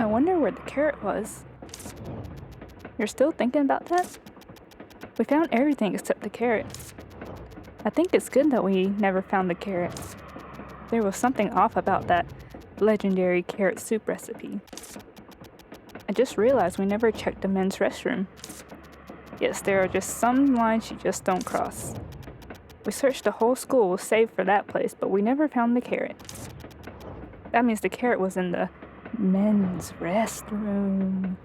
I wonder where the carrot was. You're still thinking about that? We found everything except the carrot. I think it's good that we never found the carrot. There was something off about that legendary carrot soup recipe. I just realized we never checked the men's restroom. Yes, there are just some lines you just don't cross. We searched the whole school save for that place, but we never found the carrot. That means the carrot was in the men's restroom.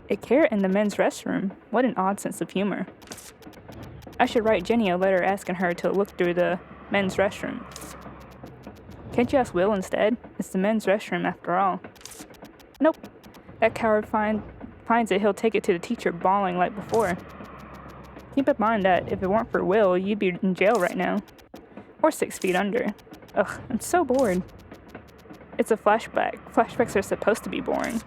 A carrot in the men's restroom? What an odd sense of humor. I should write Jenny a letter asking her to look through the men's restroom. Can't you ask Will instead? It's the men's restroom after all. Nope. That coward finds it, he'll take it to the teacher bawling like before. Keep in mind that if it weren't for Will, you'd be in jail right now. Or 6 feet under. Ugh, I'm so bored. It's a flashback. Flashbacks are supposed to be boring.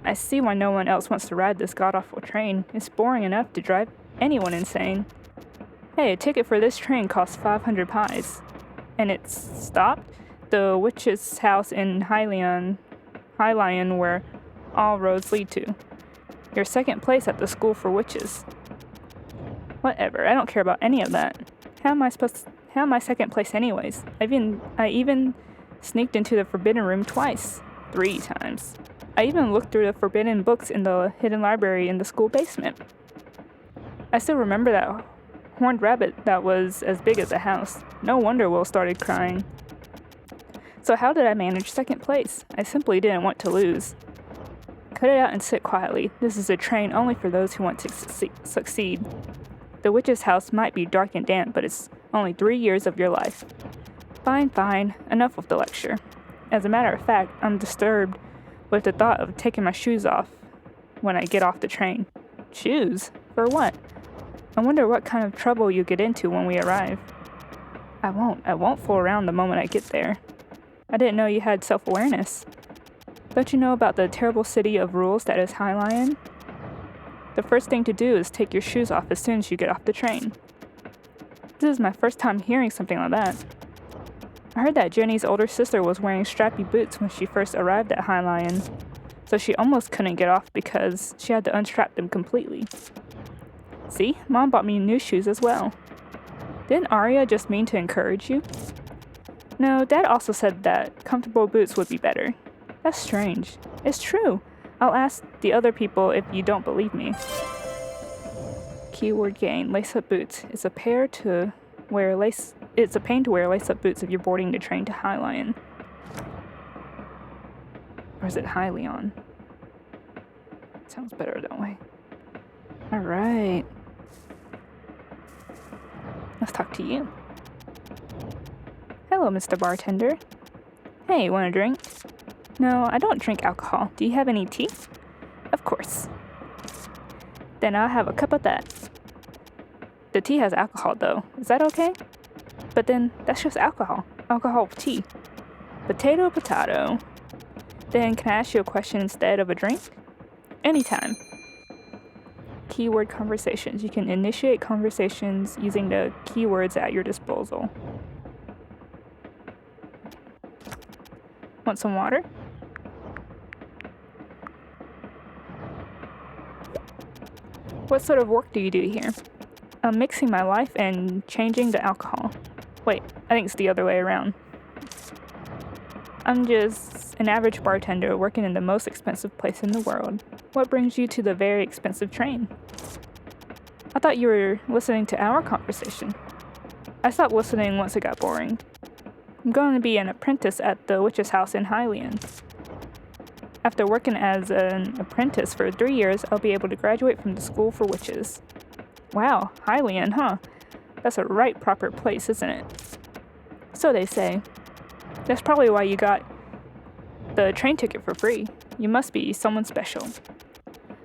I see why no one else wants to ride this god-awful train. It's boring enough to drive anyone insane. Hey, a ticket for this train costs 500 pies. And it's stopped? The witch's house in Hylian, where all roads lead to. You're second place at the school for witches. Whatever, I don't care about any of that. How am I second place anyways? I even sneaked into the forbidden room twice. 3 times. I even looked through the forbidden books in the hidden library in the school basement. I still remember that horned rabbit that was as big as a house. No wonder Will started crying. So how did I manage second place? I simply didn't want to lose. Cut it out and sit quietly. This is a train only for those who want to succeed. The witch's house might be dark and damp, but it's only 3 years of your life. Fine. Enough of the lecture. As a matter of fact, I'm disturbed with the thought of taking my shoes off when I get off the train. Shoes? For what? I wonder what kind of trouble you get into when we arrive. I won't fool around the moment I get there. I didn't know you had self-awareness. Don't you know about the terrible city of rules that is Hylian? The first thing to do is take your shoes off as soon as you get off the train. This is my first time hearing something like that. I heard that Jenny's older sister was wearing strappy boots when she first arrived at Hylian, so she almost couldn't get off because she had to unstrap them completely. See, Mom bought me new shoes as well. Didn't Arya just mean to encourage you? No, Dad also said that comfortable boots would be better. That's strange. It's true. I'll ask the other people if you don't believe me. Keyword gain, lace-up boots. It's a pain to wear lace-up boots if you're boarding the train to Hylian. Or is it Hylion? Sounds better that way. Alright. Let's talk to you. Hello, Mr. Bartender. Hey, want a drink? No, I don't drink alcohol. Do you have any tea? Of course. Then I'll have a cup of that. The tea has alcohol, though. Is that okay? But then, that's just alcohol. Alcohol with tea. Potato. Then, can I ask you a question instead of a drink? Anytime. Keyword conversations. You can initiate conversations using the keywords at your disposal. Want some water? What sort of work do you do here? I'm mixing my life and changing the alcohol. Wait, I think it's the other way around. I'm just an average bartender working in the most expensive place in the world. What brings you to the very expensive train? I thought you were listening to our conversation. I stopped listening once it got boring. I'm going to be an apprentice at the witch's house in Hylian. After working as an apprentice for 3 years, I'll be able to graduate from the school for witches. Wow, Hylian, huh? That's a right proper place, isn't it? So they say. That's probably why you got the train ticket for free. You must be someone special.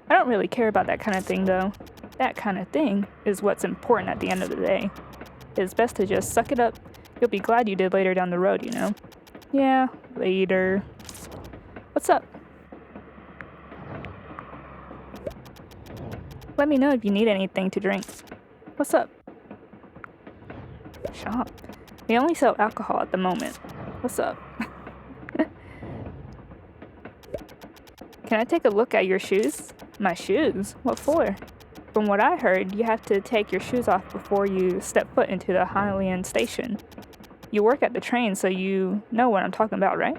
I don't really care about that kind of thing, though. That kind of thing is what's important at the end of the day. It's best to just suck it up. You'll be glad you did later down the road, you know? Yeah, later. What's up? Let me know if you need anything to drink. What's up? Shop. We only sell alcohol at the moment. What's up? Can I take a look at your shoes? My shoes? What for? From what I heard, you have to take your shoes off before you step foot into the Hylian station. You work at the train, so you know what I'm talking about, right?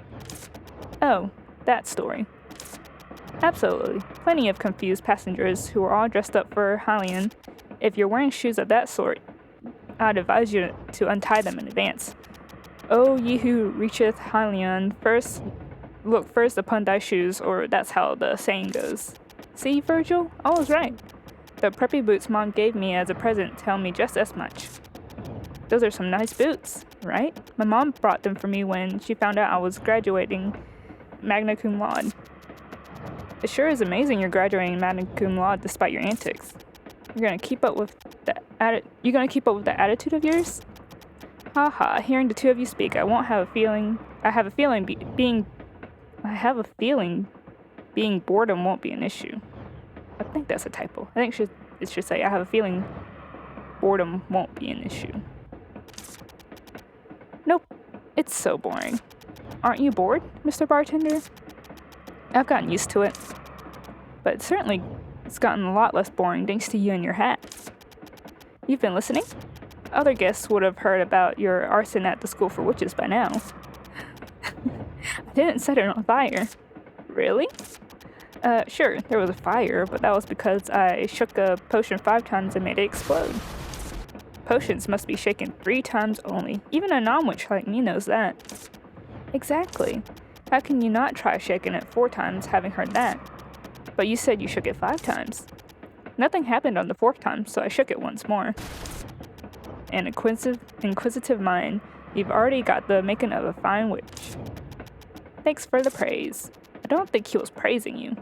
Oh, that story. Absolutely. Plenty of confused passengers who are all dressed up for Hylian. If you're wearing shoes of that sort, I'd advise you to untie them in advance. O ye who reacheth Hylian, look first upon thy shoes, or that's how the saying goes. See, Virgil? I was right. The preppy boots Mom gave me as a present tell me just as much. Those are some nice boots, right? My mom brought them for me when she found out I was graduating magna cum laude. It sure is amazing you're graduating magna cum laude despite your antics. You're gonna keep up with that attitude of yours? Haha, hearing the two of you speak, I have a feeling being boredom won't be an issue. I think that's a typo. I think it should say, I have a feeling boredom won't be an issue. Nope, it's so boring. Aren't you bored, Mr. Bartender? I've gotten used to it. But it's gotten a lot less boring thanks to you and your hat. You've been listening? Other guests would have heard about your arson at the School for Witches by now. I didn't set it on fire. Really? Sure, there was a fire, but that was because I shook a potion 5 times and made it explode. Potions must be shaken 3 times only. Even a non-witch like me knows that. Exactly. How can you not try shaking it 4 times, having heard that? But you said you shook it 5 times. Nothing happened on the 4th time, so I shook it once more. An inquisitive mind, you've already got the making of a fine witch. Thanks for the praise. I don't think he was praising you.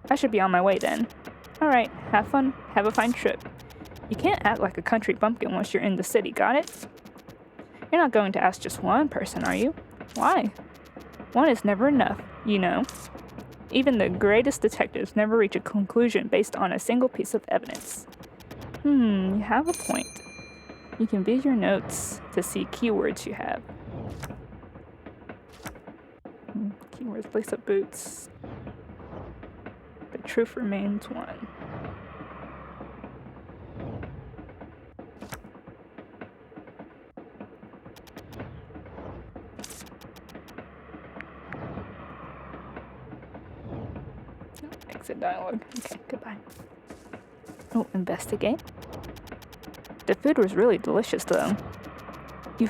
I should be on my way then. Alright, have fun. Have a fine trip. You can't act like a country bumpkin once you're in the city, got it? You're not going to ask just one person, are you? Why? One is never enough, you know. Even the greatest detectives never reach a conclusion based on a single piece of evidence. You have a point. You can view your notes to see keywords you have. Keywords, lace up boots. The truth remains one. Exit dialogue. Okay, goodbye. Oh, investigate. The food was really delicious, though. I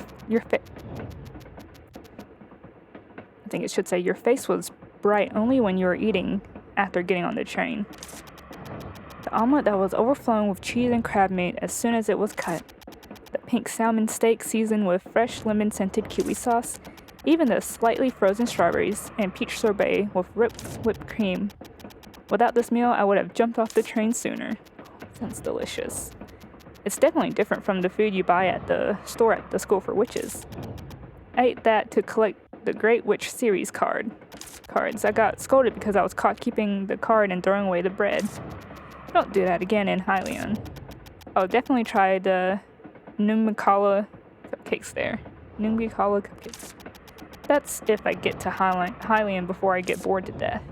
think it should say your face was bright only when you were eating after getting on the train. The omelet that was overflowing with cheese and crab meat as soon as it was cut. The pink salmon steak seasoned with fresh lemon-scented kiwi sauce. Even the slightly frozen strawberries and peach sorbet with whipped cream. Without this meal, I would have jumped off the train sooner. Sounds delicious. It's definitely different from the food you buy at the store at the School for Witches. I ate that to collect the Great Witch Series cards. I got scolded because I was caught keeping the card and throwing away the bread. Don't do that again in Hylian. I'll definitely try the Numicala cupcakes there. Numicala cupcakes. That's if I get to Hylian before I get bored to death.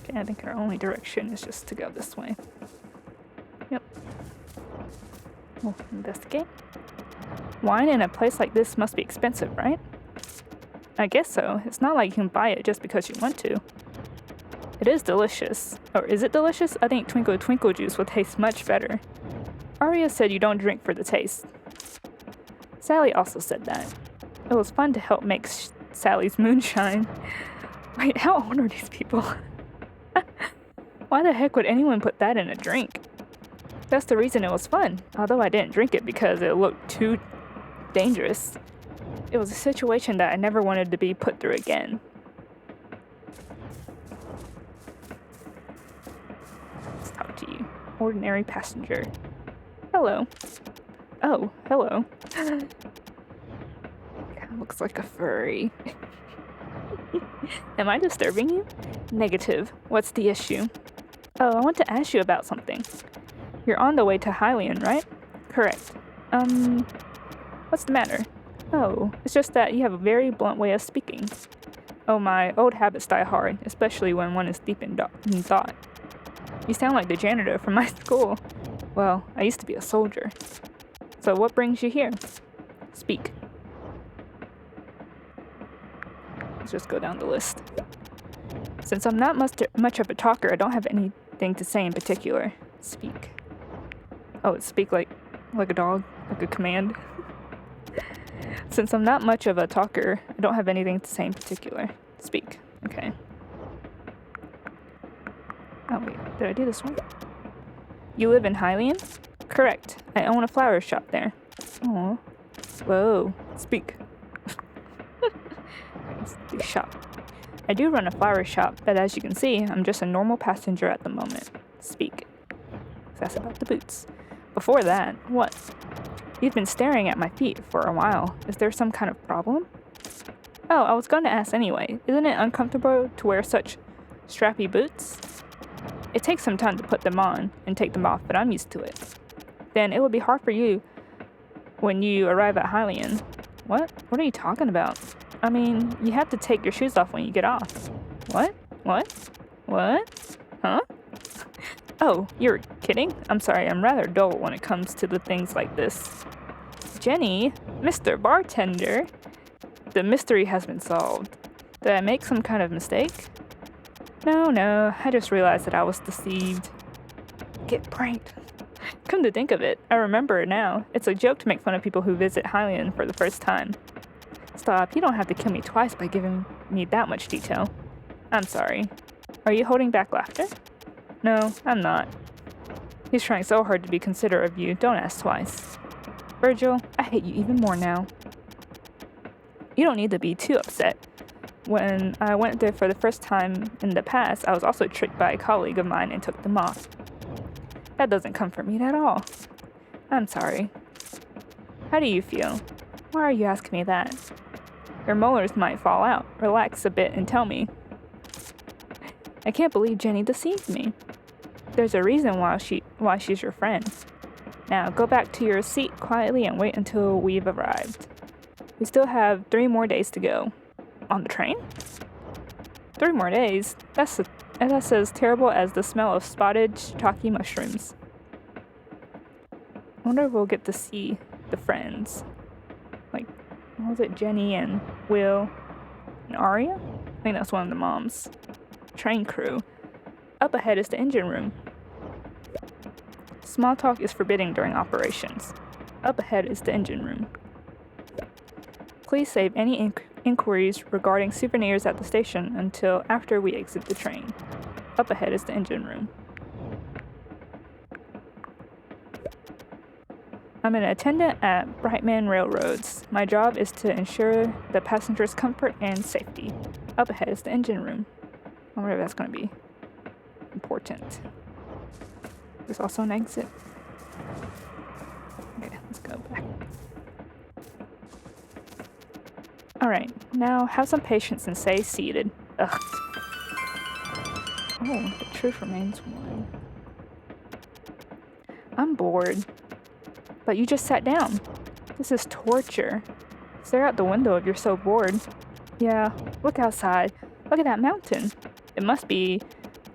Okay, I think our only direction is just to go this way. Yep. We'll investigate. Wine in a place like this must be expensive, right? I guess so. It's not like you can buy it just because you want to. It is delicious. Or is it delicious? I think Twinkle Twinkle juice will taste much better. Aria said you don't drink for the taste. Sally also said that. It was fun to help make Sally's moonshine. Wait, how old are these people? Why the heck would anyone put that in a drink? That's the reason it was fun, although I didn't drink it because it looked too dangerous. It was a situation that I never wanted to be put through again. Let's talk to you. Ordinary passenger. Hello. Oh, hello. God, looks like a furry. Am I disturbing you? Negative. What's the issue? Oh, I want to ask you about something. You're on the way to Hylian, right? Correct. What's the matter? Oh, it's just that you have a very blunt way of speaking. Oh, my old habits die hard, especially when one is deep in thought. You sound like the janitor from my school. Well, I used to be a soldier. So what brings you here? Speak. Let's just go down the list. Since I'm not much of a talker, I don't have anything to say in particular. Speak. Oh, it's speak like a dog, like a command. Since I'm not much of a talker, I don't have anything to say in particular. Speak. Okay. Oh wait, did I do this one? You live in Hylian? Correct. I own a flower shop there. Oh. Whoa. Speak. Shop. I do run a flower shop, but as you can see, I'm just a normal passenger at the moment. Speak. That's about the boots. Before that, what? You've been staring at my feet for a while. Is there some kind of problem? Oh, I was going to ask anyway. Isn't it uncomfortable to wear such strappy boots? It takes some time to put them on and take them off, but I'm used to it. Then it will be hard for you when you arrive at Hylian. What? What are you talking about? I mean, you have to take your shoes off when you get off. What? What? What? Huh? Oh, you're kidding? I'm sorry, I'm rather dull when it comes to the things like this. Jenny, Mr. Bartender, the mystery has been solved. Did I make some kind of mistake? No, I just realized that I was deceived. Get pranked. Come to think of it, I remember it now. It's a joke to make fun of people who visit Hylian for the first time. Stop, you don't have to kill me twice by giving me that much detail. I'm sorry. Are you holding back laughter? No, I'm not. He's trying so hard to be considerate of you, don't ask twice. Virgil, I hate you even more now. You don't need to be too upset. When I went there for the first time in the past, I was also tricked by a colleague of mine and took them off. That doesn't comfort me at all. I'm sorry. How do you feel? Why are you asking me that? Your molars might fall out. Relax a bit and tell me. I can't believe Jenny deceived me. There's a reason why she's your friend. Now go back to your seat quietly and wait until we've arrived. We still have 3 more days to go. On the train? 3 more days? That's as terrible as the smell of spotted shiitake mushrooms. I wonder if we'll get to see the friends. Like, what was it? Jenny and Will and Aria? I think that's one of the moms. Train crew. Up ahead is the engine room. Small talk is forbidden during operations. Up ahead is the engine room. Please save any inquiries regarding souvenirs at the station until after we exit the train. Up ahead is the engine room. I'm an attendant at Brightman Railroads. My job is to ensure the passengers' comfort and safety. Up ahead is the engine room. I wonder if that's going to be important. There's also an exit. Okay, let's go back. Alright, now have some patience and stay seated. Ugh. Oh, the truth remains one. I'm bored. But you just sat down. This is torture. Stare out the window if you're so bored. Yeah, look outside. Look at that mountain. It must be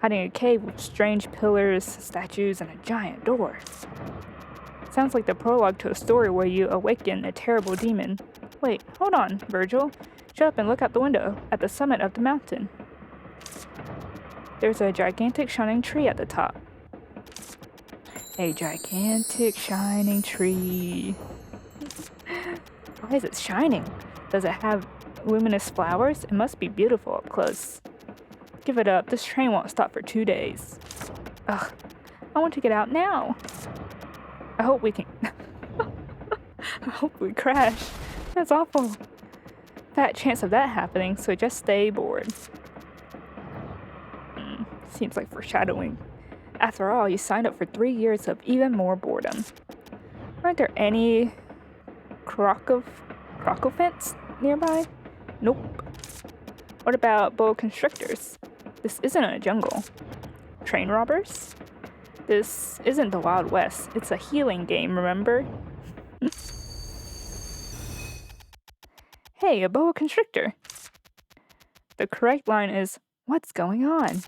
hiding a cave with strange pillars, statues, and a giant door. Sounds like the prologue to a story where you awaken a terrible demon. Wait, hold on, Virgil. Shut up and look out the window at the summit of the mountain. There's a gigantic shining tree at the top. A gigantic shining tree. Why is it shining? Does it have luminous flowers? It must be beautiful up close. Give it up. This train won't stop for 2 days. Ugh. I want to get out now. I hope we can... I hope we crash. That's awful. Fat chance of that happening, so just stay bored. Seems like foreshadowing. After all, you signed up for 3 years of even more boredom. Aren't there any crocofants nearby? Nope. What about boa constrictors? This isn't a jungle. Train robbers? This isn't the Wild West. It's a healing game, remember? Hey, a boa constrictor. The correct line is, what's going on?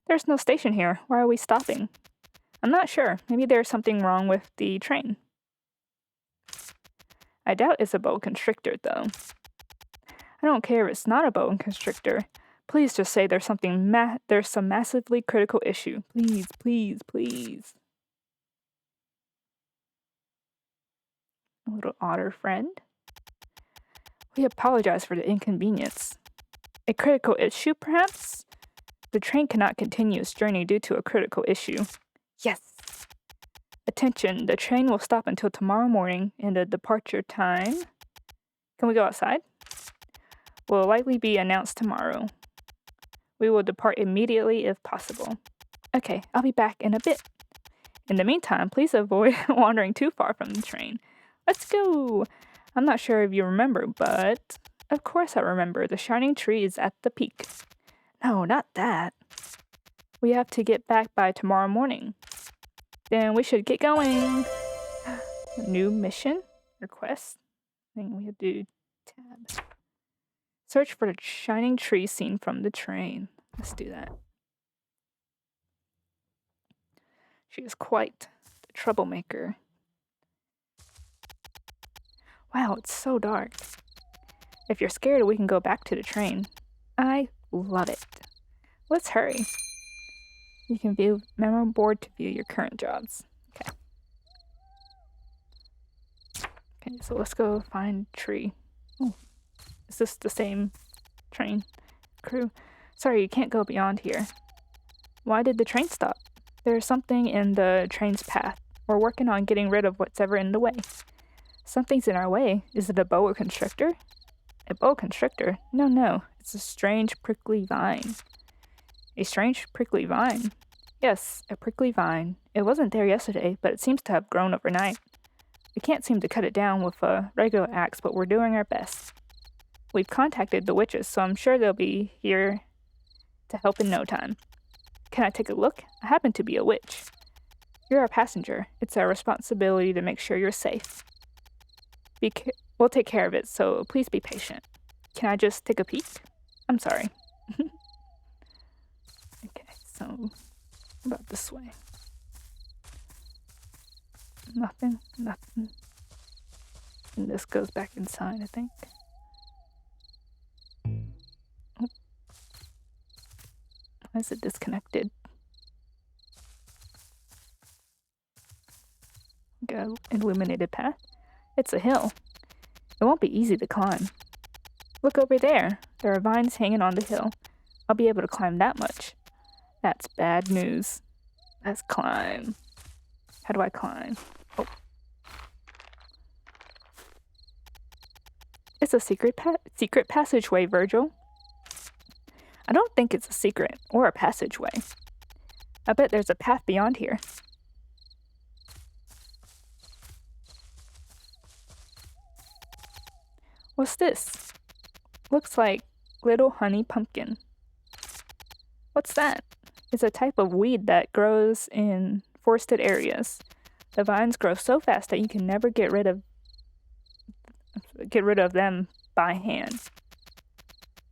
There's no station here. Why are we stopping? I'm not sure. Maybe there's something wrong with the train. I doubt it's a boa constrictor, though. I don't care if it's not a boa constrictor. Please just say there's some massively critical issue. Please, please, please. A little otter friend. We apologize for the inconvenience. A critical issue, perhaps? The train cannot continue its journey due to a critical issue. Yes! Attention, the train will stop until tomorrow morning, and the departure time... Can we go outside? Will likely be announced tomorrow. We will depart immediately if possible. Okay, I'll be back in a bit. In the meantime, please avoid wandering too far from the train. Let's go! I'm not sure if you remember, but... Of course I remember. The shining tree is at the peak. No, not that. We have to get back by tomorrow morning. Then we should get going. New mission? Request? I think we have to do tab. Search for the shining tree seen from the train. Let's do that. She is quite the troublemaker. Wow, it's so dark. If you're scared, we can go back to the train. I love it. Let's hurry. You can view memo board to view your current jobs. Okay. Okay, so let's go find tree. Oh, is this the same train crew? Sorry, you can't go beyond here. Why did the train stop? There's something in the train's path. We're working on getting rid of what's ever in the way. Something's in our way. Is it a boa constrictor? A boa constrictor? No. It's a strange prickly vine. A strange prickly vine? Yes, a prickly vine. It wasn't there yesterday, but it seems to have grown overnight. We can't seem to cut it down with a regular axe, but we're doing our best. We've contacted the witches, so I'm sure they'll be here to help in no time. Can I take a look? I happen to be a witch. You're a passenger. It's our responsibility to make sure you're safe. We'll take care of it, so please be patient. Can I just take a peek? I'm sorry. Okay, so about this way. Nothing. And this goes back inside, I think. Oh. Why is it disconnected? Got an illuminated path. It's a hill. It won't be easy to climb. Look over there. There are vines hanging on the hill. I'll be able to climb that much. That's bad news. Let's climb. How do I climb? Oh. It's a secret passageway, Virgil. I don't think it's a secret or a passageway. I bet there's a path beyond here. What's this? Looks like little honey pumpkin. What's that? It's a type of weed that grows in forested areas. The vines grow so fast that you can never get rid of them by hand.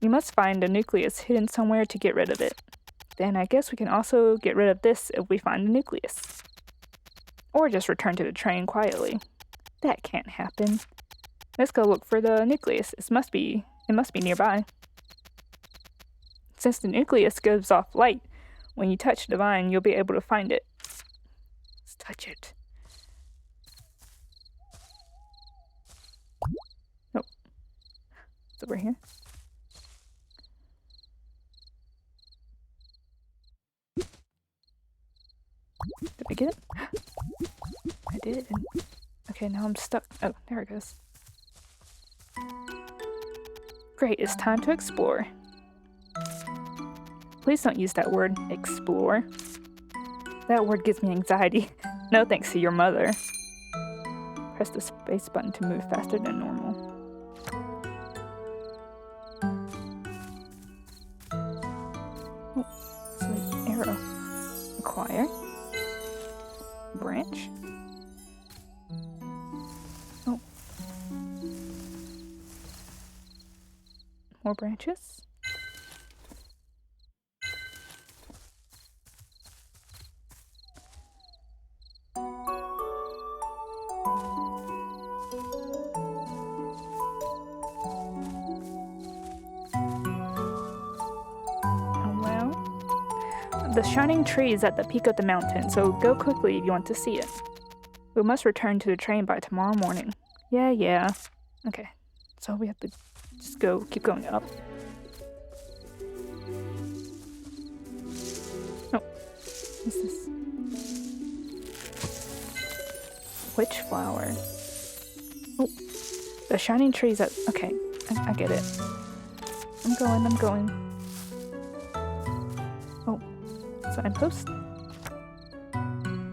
You must find a nucleus hidden somewhere to get rid of it. Then I guess we can also get rid of this if we find the nucleus. Or just return to the train quietly. That can't happen. Let's go look for the nucleus. It must be nearby. Since the nucleus gives off light, when you touch the vine, you'll be able to find it. Let's touch it. Nope. It's over here. Did I get it? I did. Okay, now I'm stuck. Oh, there it goes. Great, it's time to explore. Please don't use that word, explore. That word gives me anxiety. No thanks to your mother. Press the space button to move faster than normal. Oh, it's an arrow. Acquire. Branch? Oh. More branches? The shining tree is at the peak of the mountain, so go quickly if you want to see it. We must return to the train by tomorrow morning. Yeah. Okay, so we have to just keep going up. Oh, what's this? Witch flower. Oh, the shining tree is at... Okay, I get it. I'm going. Oh. Signpost?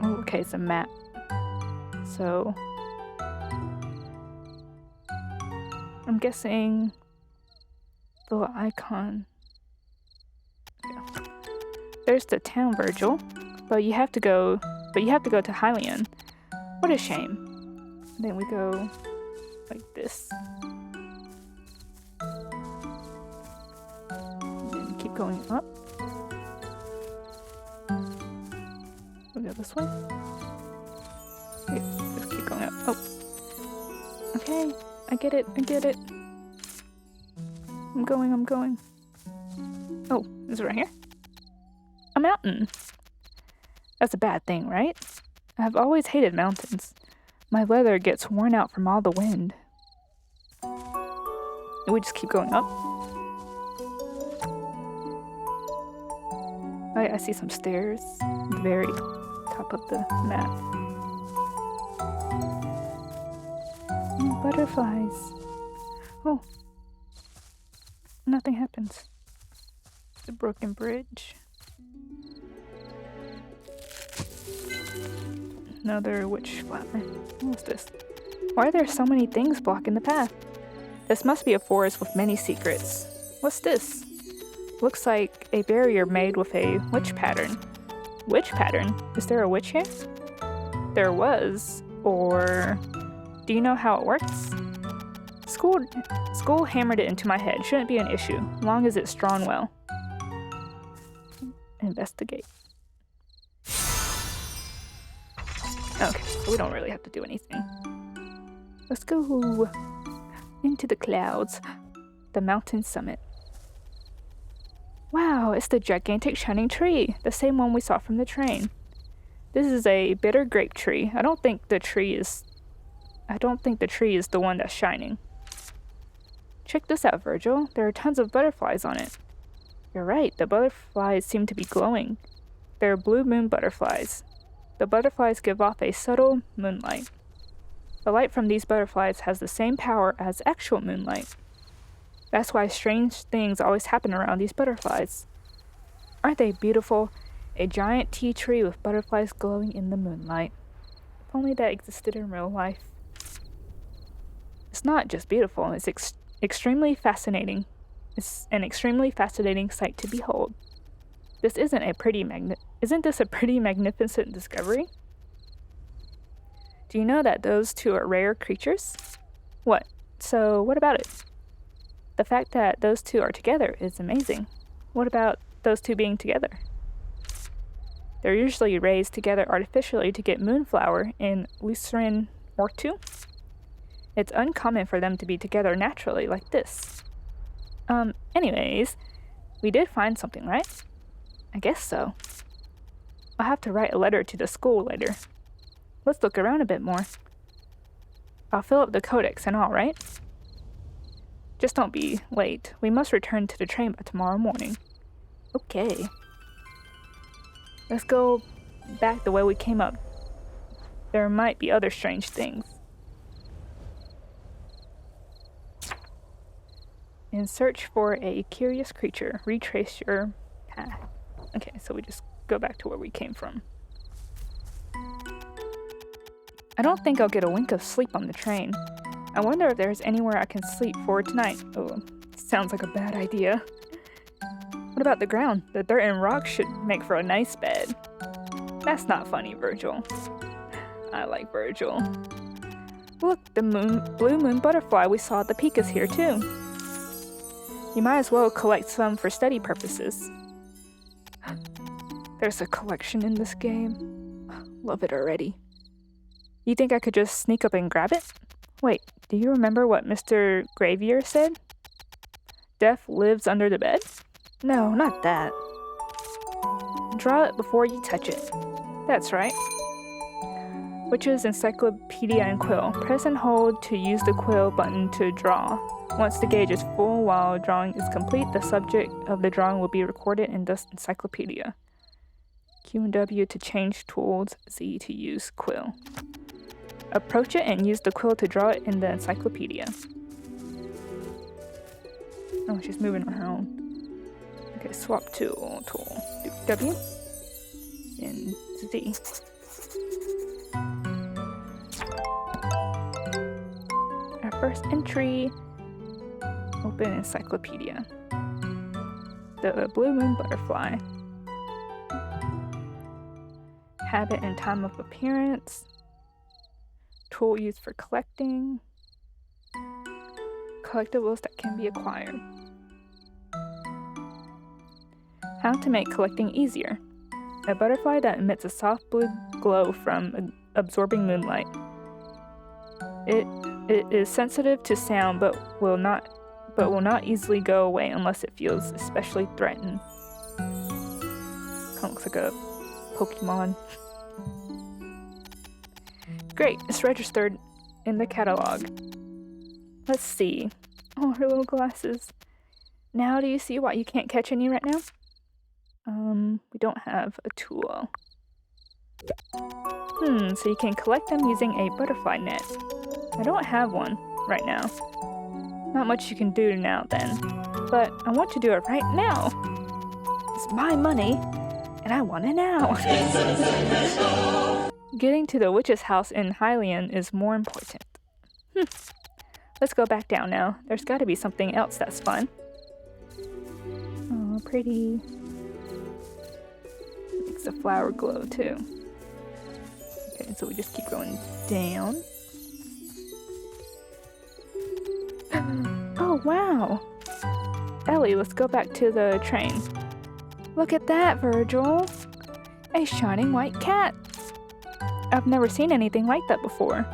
Oh, okay, it's a map. So I'm guessing the little icon. Yeah. There's the town, Virgil, but you have to go to Hylian. What a shame. And then we go like this. And then keep going up. We'll go this way. Okay, let's keep going up. Oh. Okay, I get it. I'm going. Oh, is it right here? A mountain! That's a bad thing, right? I've always hated mountains. My leather gets worn out from all the wind. And we just keep going up. I see some stairs. At the very top of the map. Butterflies. Oh. Nothing happens. The broken bridge. Another witch flower. What's this? Why are there so many things blocking the path? This must be a forest with many secrets. What's this? Looks like a barrier made with a witch pattern. Witch pattern? Is there a witch here? There was. Or... do you know how it works? School hammered it into my head. Shouldn't be an issue, long as it's drawn well. Investigate. Okay, so we don't really have to do anything. Let's go into the clouds. The mountain summit. Wow, it's the gigantic shining tree, the same one we saw from the train. This is a bitter grape tree. I don't think the tree is the one that's shining. Check this out, Virgil. There are tons of butterflies on it. You're right, the butterflies seem to be glowing. They're blue moon butterflies. The butterflies give off a subtle moonlight. The light from these butterflies has the same power as actual moonlight. That's why strange things always happen around these butterflies. Aren't they beautiful? A giant tea tree with butterflies glowing in the moonlight. If only that existed in real life. It's not just beautiful, it's extremely fascinating. It's an extremely fascinating sight to behold. Isn't this a pretty magnificent discovery? Do you know that those two are rare creatures? What? So what about it? The fact that those two are together is amazing. What about those two being together? They're usually raised together artificially to get moonflower in Lucerne Ortu. It's uncommon for them to be together naturally like this. Anyways, we did find something, right? I guess so. I'll have to write a letter to the school later. Let's look around a bit more. I'll fill up the codex and all, right? Just don't be late. We must return to the train by tomorrow morning. Okay. Let's go back the way we came up. There might be other strange things. In search for a curious creature, retrace your path. Okay, so we just go back to where we came from. I don't think I'll get a wink of sleep on the train. I wonder if there's anywhere I can sleep for tonight. Oh, sounds like a bad idea. What about the ground? The dirt and rocks should make for a nice bed. That's not funny, Virgil. I like Virgil. Look, the blue moon butterfly we saw at the peak is here too. You might as well collect some for study purposes. There's a collection in this game. Love it already. You think I could just sneak up and grab it? Wait, do you remember what Mr. Gravier said? Death lives under the bed? No, not that. Draw it before you touch it. That's right. Witch's Encyclopedia and Quill. Press and hold to use the quill button to draw. Once the gauge is full while drawing is complete, the subject of the drawing will be recorded in the encyclopedia. Q and W to change tools, Z to use quill. Approach it and use the quill to draw it in the encyclopedia. Oh, she's moving on her own. Okay, swap tool. W and Z. Our first entry. Open encyclopedia. The blue moon butterfly. Habit and time of appearance. Tool used for collecting. Collectibles that can be acquired. How to make collecting easier. A butterfly that emits a soft blue glow from absorbing moonlight. It is sensitive to sound but will not easily go away unless it feels especially threatened. Kind of looks like a Pokemon. Great, it's registered in the catalog. Let's see. Oh, her little glasses. Now do you see why you can't catch any right now? We don't have a tool. So you can collect them using a butterfly net. I don't have one right now. Not much you can do now then, but I want to do it right now. It's my money, and I want it now. Getting to the witch's house in Hylian is more important. Let's go back down now. There's got to be something else that's fun. Oh, pretty. Makes the flower glow too. Okay, so we just keep going down. Oh, wow! Ellie, let's go back to the train. Look at that, Virgil! A shining white cat! I've never seen anything like that before.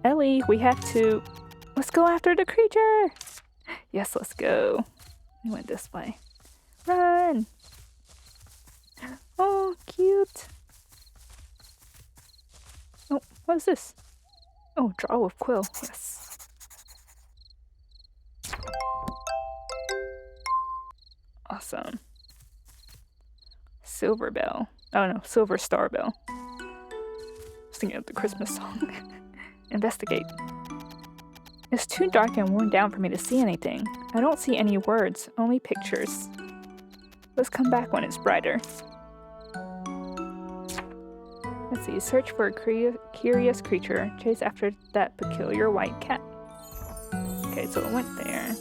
Ellie, we have to... Let's go after the creature! Yes, let's go. We went this way. Run! Oh, cute! Oh, what is this? Oh, draw with quill. Yes. Awesome. Silver bell. Oh no, silver star bell. I was thinking of the Christmas song. Investigate. It's too dark and worn down for me to see anything. I don't see any words, only pictures. Let's come back when it's brighter. Let's see, search for a curious creature. Chase after that peculiar white cat. Okay, so it went there.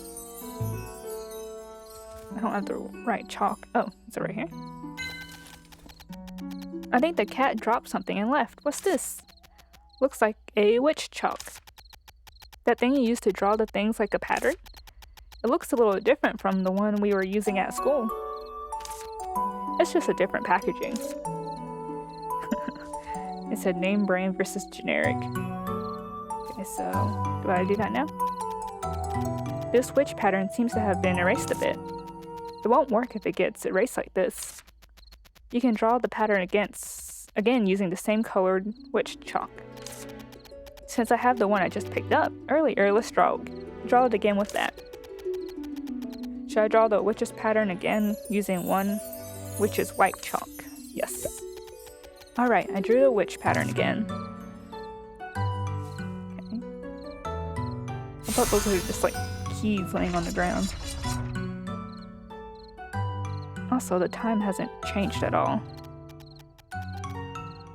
I don't have the right chalk. Oh, is it right here? I think the cat dropped something and left. What's this? Looks like a witch chalk. That thing you use to draw the things like a pattern? It looks a little different from the one we were using at school. It's just a different packaging. It said name brand versus generic. Okay, so do I do that now? This witch pattern seems to have been erased a bit. It won't work if it gets erased like this. You can draw the pattern again using the same colored witch chalk. Since I have the one I just picked up earlier, let's draw it again with that. Should I draw the witch's pattern again using one witch's white chalk? Yes. Alright, I drew the witch pattern again. Okay. I thought those were just like keys laying on the ground. Also, the time hasn't changed at all.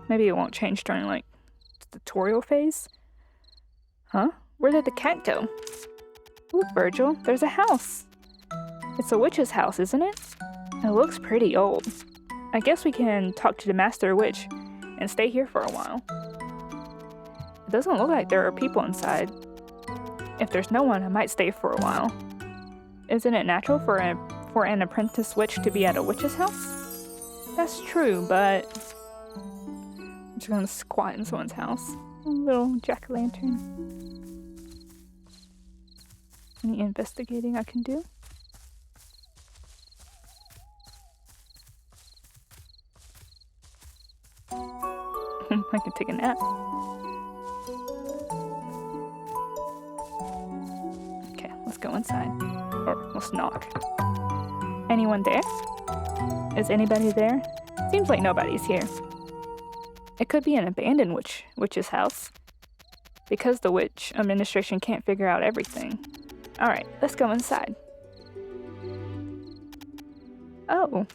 Maybe it won't change during like the tutorial phase? Huh? Where did the cat go? Look, Virgil, there's a house. It's a witch's house, isn't it? It looks pretty old. I guess we can talk to the Master Witch and stay here for a while. It doesn't look like there are people inside. If there's no one, I might stay for a while. Isn't it natural for an apprentice witch to be at a witch's house? That's true, but I'm just gonna squat in someone's house. A little jack-o'-lantern. Any investigating I can do? I can take a nap. Okay, let's go inside. Or let's knock. Anyone there? Is anybody there? Seems like nobody's here. It could be an abandoned witch's house. Because the witch administration can't figure out everything. Alright, let's go inside. Oh.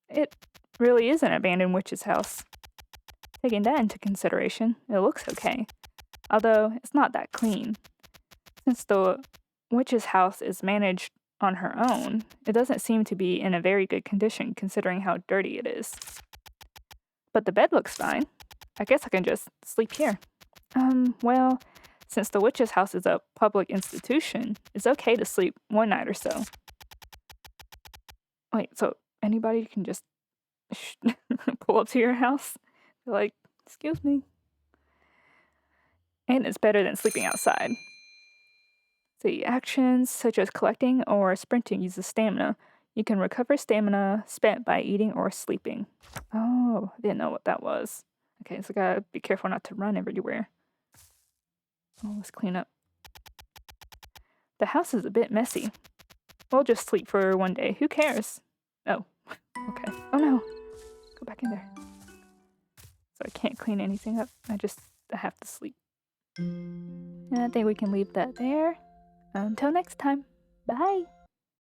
It really is an abandoned witch's house. Taking that into consideration, it looks okay. Although, it's not that clean. Since the witch's house is managed on her own, it doesn't seem to be in a very good condition considering how dirty it is. But the bed looks fine. I guess I can just sleep here. Well, since the witch's house is a public institution, it's okay to sleep one night or so. Wait, so anybody can just pull up to your house? They're like, excuse me. And it's better than sleeping outside. See, actions such as collecting or sprinting uses stamina. You can recover stamina spent by eating or sleeping. Oh, I didn't know what that was. Okay, so I gotta be careful not to run everywhere. Oh, let's clean up. The house is a bit messy. We'll just sleep for one day. Who cares? Oh, okay. Oh no. Go back in there. So I can't clean anything up. I have to sleep. And I think we can leave that there. Until next time. Bye.